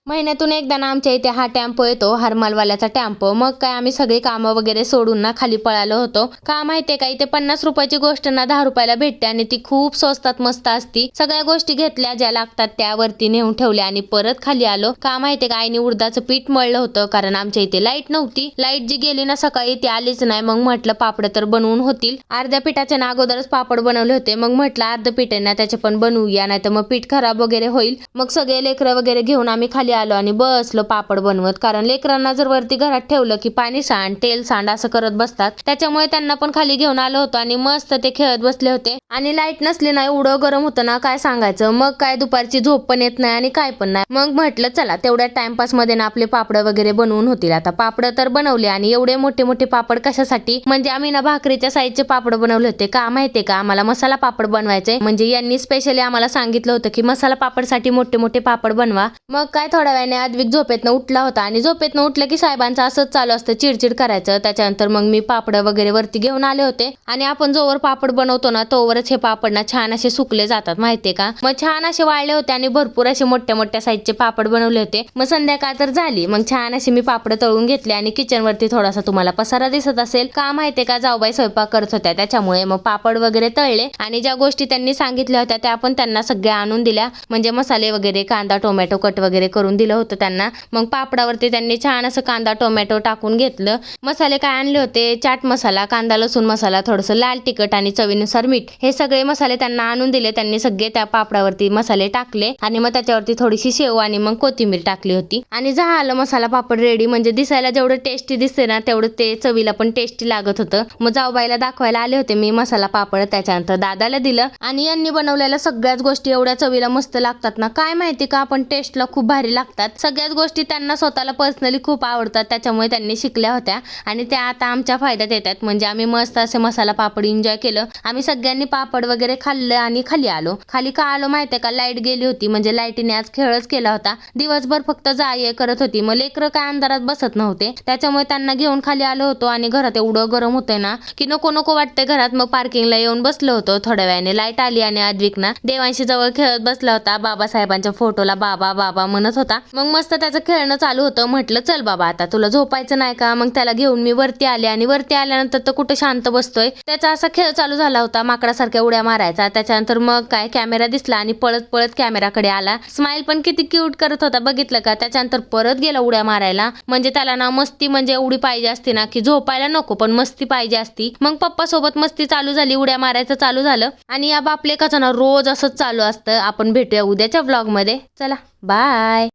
महिन्यातून एकदा ना आमच्या इथे हा टेम्पो येतो, हरमालवाल्याचा टेम्पो. मग काय आम्ही सगळी कामं वगैरे सोडून ना खाली पळालो होतो. का माहितीये का, इथे 50 रुपयाची गोष्ट ना 10 रुपयाला भेटते आणि ती खूप स्वस्तात मस्त असती. सगळ्या गोष्टी घेतल्या ज्या लागतात त्यावरती नेऊन ठेवल्या आणि परत खाली आलो. का माहितीये का, आईने उडदाचं पीठ मळलं होतं, कारण आमच्या इथे लाईट नव्हती. लाईट जी गेली ना सकाळी ती आलीच नाही. मग म्हटलं पापड तर बनवून होतील. अर्ध्या पिठाच्या ना अगोदरच पापड बनवले होते. मग म्हटलं अर्ध पीठ आहे ना त्याचे पण बनवूया, नाही तर मग पीठ खराब वगैरे होईल. मग सगळे लेकरं वगैरे घेऊन आम्ही खाली आलो आणि बस पापड बनवत. कारण लेकरांना जर वरती घरात ठेवलं की पाणी सांड तेल सांड असं करत बसतात. त्याच्यामुळे त्यांना पण खाली घेऊन आलो होतो आणि मस्त ते खेळत बसले होते. आणि लाईट नसली ना एवढं गरम होतं ना काय सांगायचं. मग काय दुपारची झोप पण येत नाही आणि काय पण नाही. मग म्हटलं चला तेवढ्या टाइमपास मध्ये ना आपले पापड वगैरे बनवून होतील. आता पापड तर बनवले आणि एवढे मोठे मोठे पापड कशासाठी, म्हणजे आम्ही ना भाकरीच्या साईजचे पापड बनवले होते. का माहितीये का, आम्हाला मसाला पापड बनवायचे. म्हणजे यांनी स्पेशली आम्हाला सांगितलं होतं की मसाला पापडसाठी मोठे मोठे पापड बनवा. मग काय थोड्या वेळाने आद्विक झोपेतनं उठला होता आणि झोपेतनं उठलं की साहेबांचं असंच चालू असतं, चिडचिड करायचं. त्याच्यानंतर मग मी पापड वगैरे वरती घेऊन आले होते आणि आपण जोवर पापड बनवतो ना तोवरच हे पापड ना छान असे सुकले जातात माहितीये का. मग छान असे वाळले होते आणि भरपूर असे मोठ्या मोठ्या साईजचे पापड बनवले होते. मग संध्याकाळ तर झाली. मग छान असे मी पापड तळून घेतले आणि किचन वरती थोडासा तुम्हाला पसारा दिसत असेल. का माहितीये का, जाऊबाई स्वयंपाक करत होत्या त्याच्यामुळे मग पापड वगैरे तळले आणि ज्या गोष्टी त्यांनी सांगितल्या होत्या त्या पण त्यांना सगळ्या आणून दिल्या. म्हणजे मसाले वगैरे, कांदा टोमॅटो कट वगैरे करून दिलं होतं त्यांना. मग पापडावरती त्यांनी छान असं कांदा टोमॅटो टाकून घेतलं. मसाले काय आणले होते, चाट मसाला, कांदा लसूण मसाला, थोडंसं लाल तिखट आणि चवीनुसार मीठ. हे सगळे मसाले त्यांना आणून दिले. त्यांनी सगळे त्या पापडावरती मसाले टाकले आणि मग त्याच्यावरती थोडीशी शेव आणि मग कोथिंबीर टाकली होती आणि झालं मसाला पापड रेडी. म्हणजे दिसायला जेवढं टेस्टी दिसते ना तेवढं ते चवीला पण टेस्टी लागत होतं. मग जाऊबाईला दाखवायला आले होते मी मसाला पापड. त्याच्यानंतर दादाला दिलं आणि यांनी बनवलेल्या सगळ्याच गोष्टी एवढ्या चवीला मस्त लागतात ना, काय माहिती का, आपण टेस्टला खूप भारी लागतात. सगळ्याच गोष्टी त्यांना स्वतःला पर्सनली खूप आवडतात, त्याच्यामुळे त्यांनी शिकल्या होत्या आणि त्या आता आमच्या फायद्यात येतात. म्हणजे आम्ही मस्त असे मसाला पापड एन्जॉय केलं. आम्ही सगळ्यांनी पापड वगैरे खाल्लं आणि खाली आलो. खाली का आलो माहितीये का, लाईट गेली होती. म्हणजे लाईटीने आज खेळच केला होता. दिवसभर फक्त जा ये करत होती. मग लेकरं काय अंधारात बसत नव्हते, त्याच्यामुळे त्यांना घेऊन खाली आलो होतो. आणि घरात एवढं गरम होतंय ना की नको नको वाटतंय घरात. मग पार्किंगला येऊन बसलो होतो. थोड्या वेळाने लाईट आली आणि आद्विक ना देवांशी जवळ खेळत बसला होता. बाबासाहेबांच्या फोटोला बाबा बाबा म्हणत होता. मग मस्त त्याचं खेळणं चालू होतं. म्हटलं चल बाबा आता तुला झोपायचं नाही का. मग त्याला घेऊन मी वरती आले आणि वरती आल्यानंतर तर कुठं शांत बसतोय, त्याचा असा खेळ चालू झाला होता माकडासारख्या उड्या मारायचा. त्याच्यानंतर मग काय कॅमेरा दिसला आणि पळत पळत कॅमेराकडे आला. स्माइल पण किती क्यूट करत होता बघितलं का. त्याच्यानंतर परत गेला उड्या मारायला. म्हणजे त्याला ना मस्ती म्हणजे एवढी पाहिजे असते ना की झोपायला नको पण मस्ती पाहिजे असती. मग पप्पा सोबत मस्ती चालू झाली, उड्या मारायचं चालू झालं आणि या बापलेकाचं ना रोज असंच चालू असतं. आपण भेटूया उद्याच्या व्लॉग मध्ये. चला बाय.